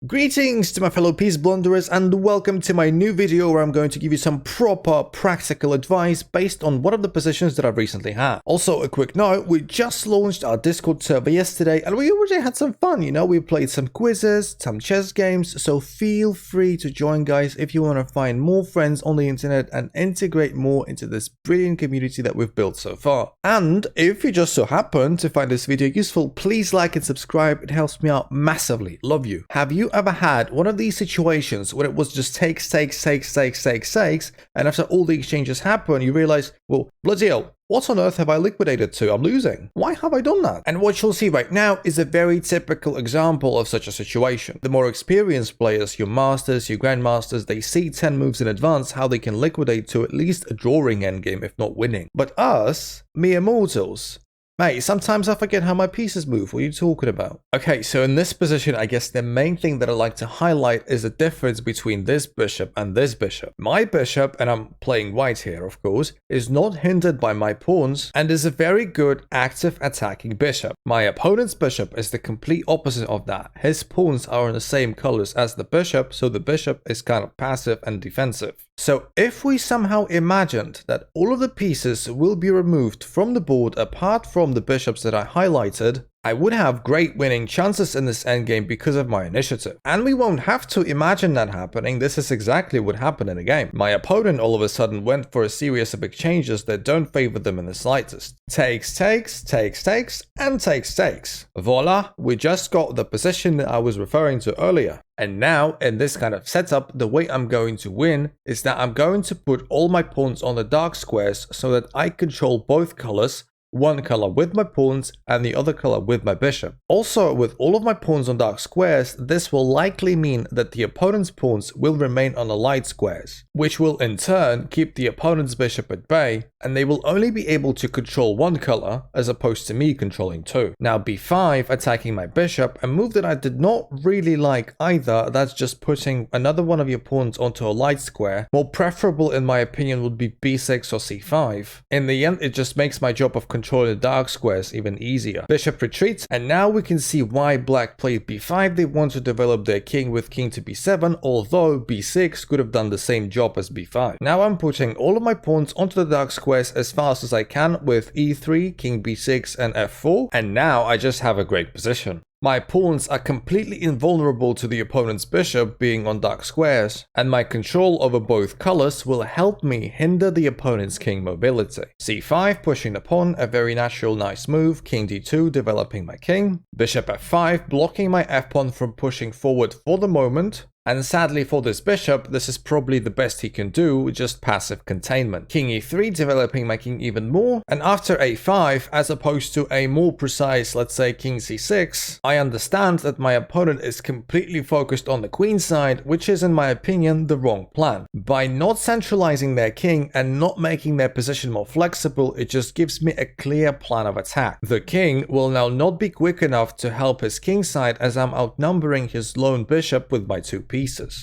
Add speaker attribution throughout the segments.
Speaker 1: Greetings to my fellow peace blunderers and welcome to my new video where I'm going to give you some proper practical advice based on one of the positions that I've recently had. Also, a quick note, we just launched our Discord server yesterday and we already had some fun, we played some quizzes, some chess games, so feel free to join guys if you want to find more friends on the internet and integrate more into this brilliant community that we've built so far. And if you just so happen to find this video useful, please like and subscribe, it helps me out massively. Love you. Have you ever had one of these situations where it was just takes, and after all the exchanges happen, you realize, well, bloody hell, what on earth have I liquidated to? I'm losing. Why have I done that? And what you'll see right now is a very typical example of such a situation. The more experienced players, your masters, your grandmasters, they see 10 moves in advance how they can liquidate to at least a drawing endgame, if not winning. But us, mere mortals, mate, sometimes I forget how my pieces move. What are you talking about? Okay, so in this position, I guess the main thing that I like to highlight is the difference between this bishop and this bishop. My bishop, and I'm playing white here, of course, is not hindered by my pawns and is a very good active attacking bishop. My opponent's bishop is the complete opposite of that. His pawns are in the same colors as the bishop, so the bishop is kind of passive and defensive. So if we somehow imagined that all of the pieces will be removed from the board apart from the bishops that I highlighted, I would have great winning chances in this endgame because of my initiative. And we won't have to imagine that happening, this is exactly what happened in the game. My opponent all of a sudden went for a series of exchanges that don't favor them in the slightest. Takes, and takes. Voila, we just got the position that I was referring to earlier. And now, in this kind of setup, the way I'm going to win is that I'm going to put all my pawns on the dark squares so that I control both colors, one color with my pawns and the other color with my bishop. Also, with all of my pawns on dark squares, this will likely mean that the opponent's pawns will remain on the light squares, which will in turn keep the opponent's bishop at bay, and they will only be able to control one color as opposed to me controlling two. Now b5 attacking my bishop, a move that I did not really like either. That's just putting another one of your pawns onto a light square. More preferable in my opinion would be b6 or c5. In the end, it just makes my job of controlling the dark squares even easier. Bishop retreats, and now we can see why black played b5. They want to develop their king with king to b7, although b6 could have done the same job as b5. Now I'm putting all of my pawns onto the dark squares as fast as I can with e3, king b6 and f4, and now I just have a great position. My pawns are completely invulnerable to the opponent's bishop being on dark squares, and my control over both colors will help me hinder the opponent's king mobility. c5 pushing the pawn, a very natural nice move, king d2 developing my king, bishop f5 blocking my f-pawn from pushing forward for the moment. And sadly for this bishop, this is probably the best he can do, just passive containment. King e3 developing my king even more, and after a5, as opposed to a more precise, let's say king c6, I understand that my opponent is completely focused on the queen side, which is in my opinion the wrong plan. By not centralizing their king and not making their position more flexible, it just gives me a clear plan of attack. The king will now not be quick enough to help his king side as I'm outnumbering his lone bishop with my two pieces.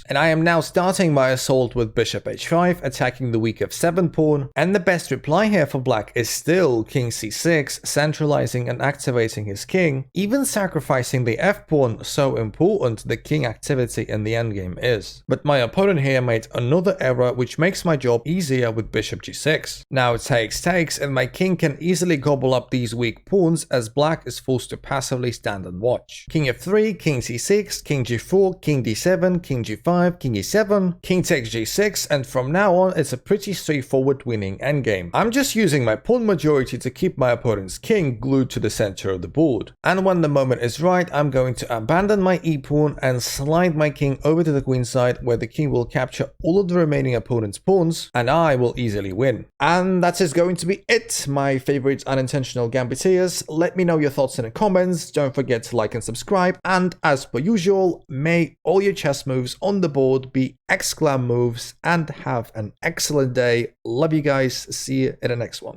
Speaker 1: And I am now starting my assault with bishop h5, attacking the weak f7 pawn, and the best reply here for black is still king c6, centralizing and activating his king, even sacrificing the f-pawn, so important the king activity in the endgame is. But my opponent here made another error which makes my job easier with bishop g6. Now takes, and my king can easily gobble up these weak pawns as black is forced to passively stand and watch. King f3, king c6, king g4, king d7, king g5, king e7, king takes g6, and from now on it's a pretty straightforward winning endgame. I'm just using my pawn majority to keep my opponent's king glued to the center of the board. And when the moment is right, I'm going to abandon my e-pawn and slide my king over to the queen side, where the king will capture all of the remaining opponent's pawns and I will easily win. And that is going to be it, my favorite unintentional gambiteers. Let me know your thoughts in the comments, don't forget to like and subscribe, and as per usual, may all your chess moves on the board be exclam moves, and have an excellent day. Love you guys, see you in the next one.